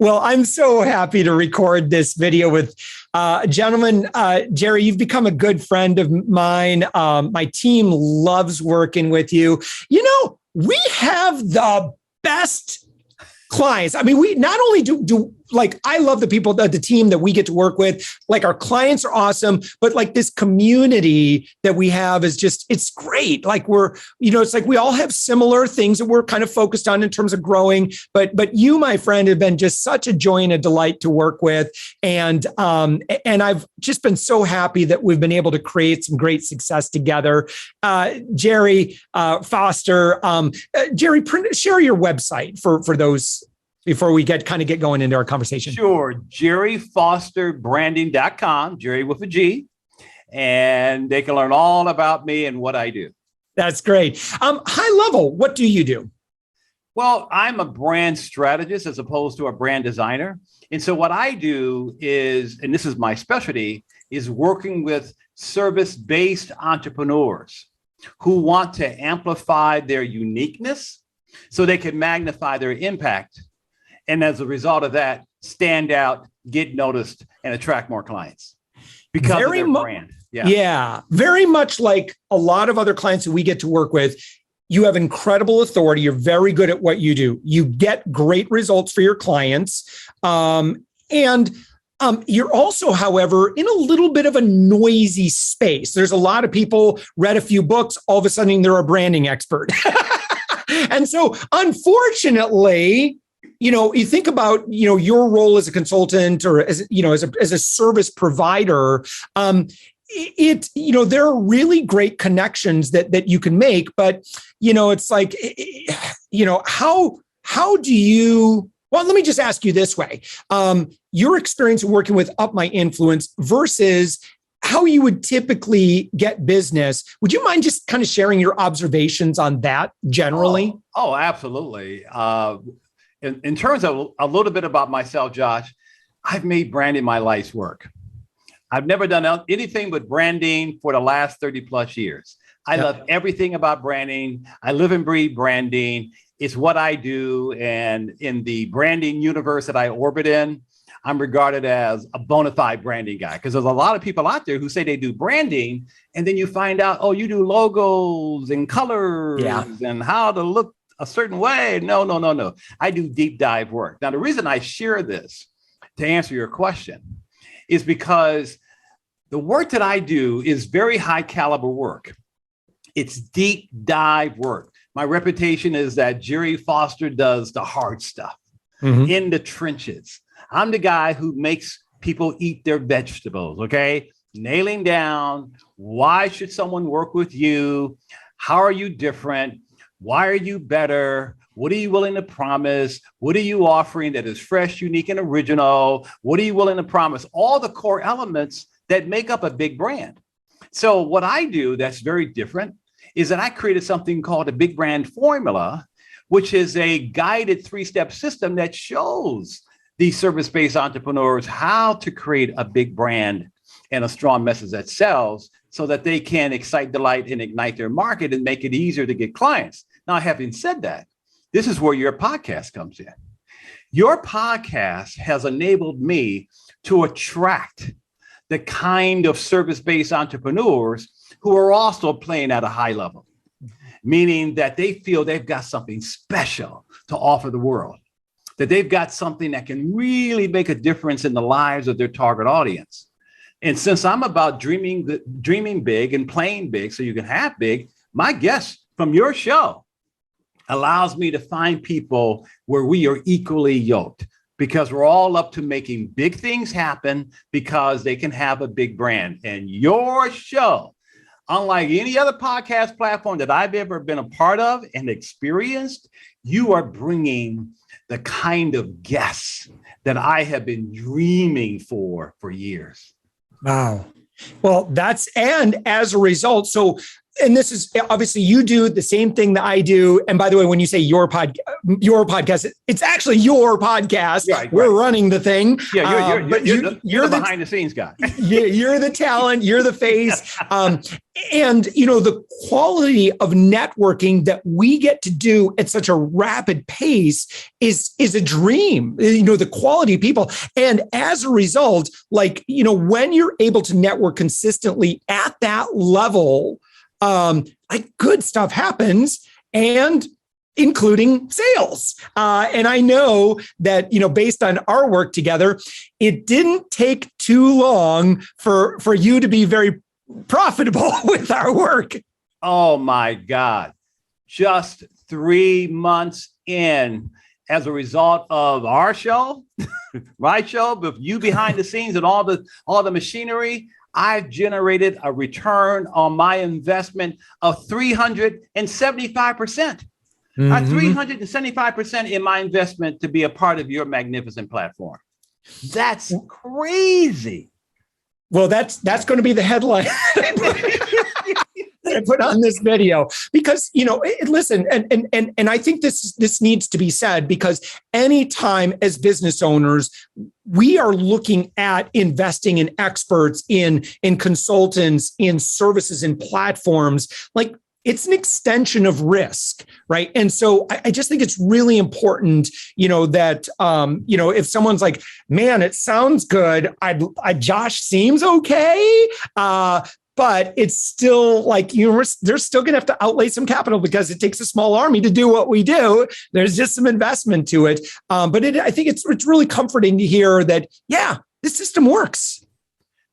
Well, I'm so happy to record this video with gentlemen. Gerry, you've become a good friend of mine. My team loves working with you. You know, we have the best clients. I mean, we not only do like, I love the people, the team that we get to work with. Like, our clients are awesome, but like this community that we have is just, it's great. Like, it's like we all have similar things that we're kind of focused on in terms of growing. But you, my friend, have been just such a joy and a delight to work with. And I've just been so happy that we've been able to create some great success together. Gerry Foster, Gerry, share your website for those before we get going into our conversation. Sure. GerryFosterBranding.com, Gerry with a G, and they can learn all about me and what I do. That's great. High level, what do you do? Well, I'm a brand strategist as opposed to a brand designer. And so what I do is, and this is my specialty, is working with service-based entrepreneurs who want to amplify their uniqueness so they can magnify their impact. And as a result of that, stand out, get noticed, and attract more clients because of their brand. Yeah, very much like a lot of other clients that we get to work with. You have incredible authority. You're very good at what you do. You get great results for your clients. You're also, however, in a little bit of a noisy space. There's a lot of people read a few books. All of a sudden, they're a branding expert. And so, unfortunately, you think about, your role as a consultant or as a service provider, there are really great connections that you can make, but, it's like, how do you, well, let me just ask you this way. Your experience working with Up My Influence versus how you would typically get business. Would you mind just kind of sharing your observations on that generally? Oh, absolutely. In terms of a little bit about myself, Josh, I've made branding my life's work. I've never done anything but branding for the last 30 plus years. I love everything about branding. I live and breathe branding. It's what I do. And in the branding universe that I orbit in, I'm regarded as a bona fide branding guy, because there's a lot of people out there who say they do branding. And then you find out, oh, you do logos and colors and how to look a certain way. No. I do deep dive work. Now, the reason I share this to answer your question is because the work that I do is very high caliber work. It's deep dive work. My reputation is that Gerry Foster does the hard stuff in the trenches. I'm the guy who makes people eat their vegetables, okay? Nailing down, why should someone work with you? How are you different? Why are you better? What are you willing to promise? What are you offering that is fresh, unique, and original? What are you willing to promise? All the core elements that make up a big brand. So what I do that's very different is that I created something called a big brand formula, which is a guided 3-step system that shows these service-based entrepreneurs how to create a big brand and a strong message that sells so that they can excite, delight, and ignite their market and make it easier to get clients. Now, having said that, this is where your podcast comes in. Your podcast has enabled me to attract the kind of service-based entrepreneurs who are also playing at a high level, meaning that they feel they've got something special to offer the world, that they've got something that can really make a difference in the lives of their target audience. And since I'm about dreaming big and playing big so you can have big, my guest from your show allows me to find people where we are equally yoked, because we're all up to making big things happen because they can have a big brand. And your show, unlike any other podcast platform that I've ever been a part of and experienced, you are bringing the kind of guests that I have been dreaming for years. Wow. Well, and as a result, so and this is obviously you do the same thing that I do. And by the way, when you say your podcast, it's actually your podcast. Right, We're running the thing. Yeah, you're the the behind the scenes guy. You're the talent, you're the face. And the quality of networking that we get to do at such a rapid pace is a dream. The quality of people. And as a result, when you're able to network consistently at that level, good stuff happens, and including sales. And I know that, based on our work together, it didn't take too long for you to be very profitable with our work. Oh my God. Just 3 months in, as a result of our show, my show, but you behind the scenes and all the machinery, I've generated a return on my investment of 375%. 375% in my investment to be a part of your magnificent platform. That's crazy. Well, that's going to be the headline I put on this video, because, listen, and I think this needs to be said, because anytime as business owners, we are looking at investing in experts, in consultants, in services and platforms, it's an extension of risk, right? And so I just think it's really important, that, if someone's like, man, it sounds good. Josh seems okay. But it's still they're still going to have to outlay some capital, because it takes a small army to do what we do. There's just some investment to it. But I think it's really comforting to hear that, yeah, this system works.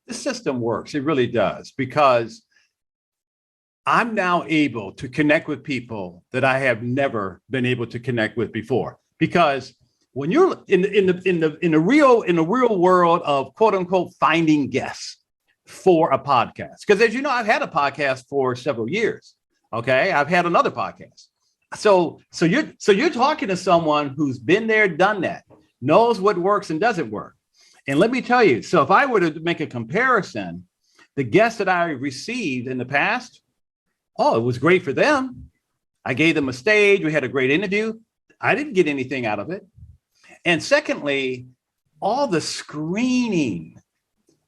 This system works. It really does, because I'm now able to connect with people that I have never been able to connect with before. Because when you're in the real world of quote unquote finding guests for a podcast, because as you know, I've had a podcast for several years. Okay, I've had another podcast. So you're talking to someone who's been there, done that, knows what works and doesn't work. And let me tell you, so if I were to make a comparison, the guests that I received in the past, it was great for them. I gave them a stage. We had a great interview. I didn't get anything out of it. And secondly, all the screening,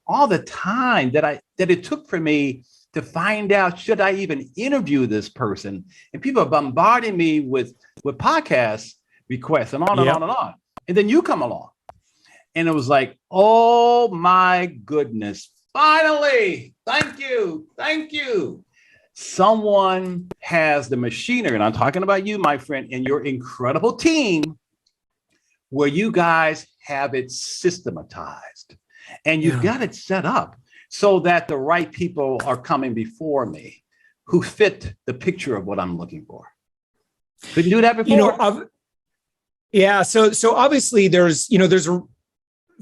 all the time that it took for me to find out, should I even interview this person? And people are bombarding me with podcast requests and on and on and on. And then you come along. And it was like, oh my goodness, finally, thank you. Someone has the machinery, and I'm talking about you, my friend, and your incredible team, where you guys have it systematized. And you've got it set up so that the right people are coming before me who fit the picture of what I'm looking for. Couldn't do that before. So obviously there's a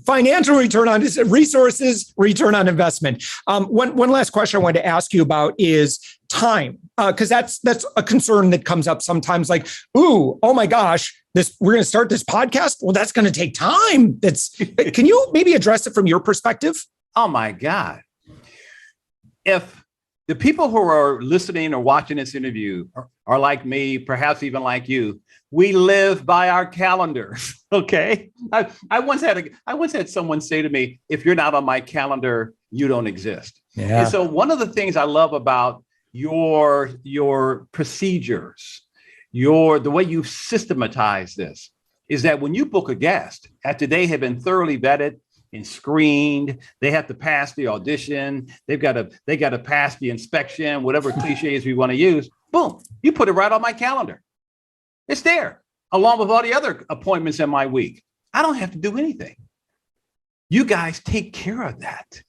financial return on resources, return on investment. One last question I wanted to ask you about is time, because that's a concern that comes up sometimes. Like, oh my gosh, we're going to start this podcast. Well, that's going to take time. Can you maybe address it from your perspective? Oh my God! If the people who are listening or watching this interview are like me, perhaps even like you, we live by our calendars. Okay. I once had someone say to me, if you're not on my calendar, you don't exist. Yeah. And so one of the things I love about your procedures, the way you systematize this, is that when you book a guest, after they have been thoroughly vetted and screened, they have to pass the audition, they got to pass the inspection, whatever cliches we want to use. Boom, you put it right on my calendar. It's there, along with all the other appointments in my week. I don't have to do anything. You guys take care of that.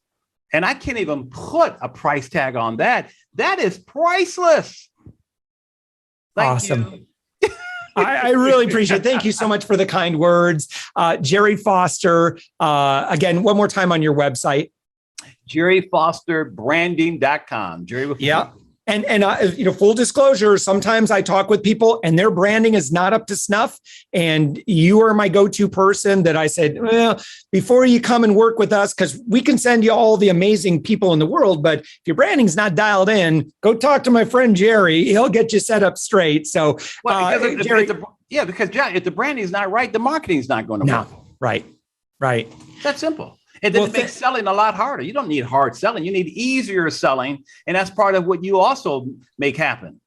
And I can't even put a price tag on that. That is priceless. Awesome. I really appreciate it. Thank you so much for the kind words. Gerry Foster, again, one more time on your website. GerryFosterBranding.com. Gerry with Full disclosure, sometimes I talk with people and their branding is not up to snuff. And you are my go-to person that I said, well, before you come and work with us, because we can send you all the amazing people in the world, but if your branding's not dialed in, go talk to my friend Gerry. He'll get you set up straight. So, Gerry, because John, if the branding is not right, the marketing is not going to work. Right. That's simple. And then it makes selling a lot harder. You don't need hard selling. You need easier selling. And that's part of what you also make happen.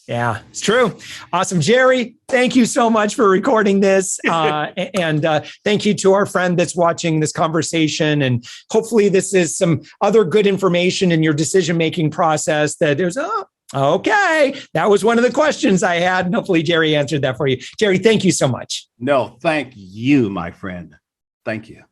Yeah, it's true. Awesome. Gerry, thank you so much for recording this. And thank you to our friend that's watching this conversation. And hopefully this is some other good information in your decision-making process that there's, okay, that was one of the questions I had. And hopefully Gerry answered that for you. Gerry, thank you so much. No, thank you, my friend. Thank you.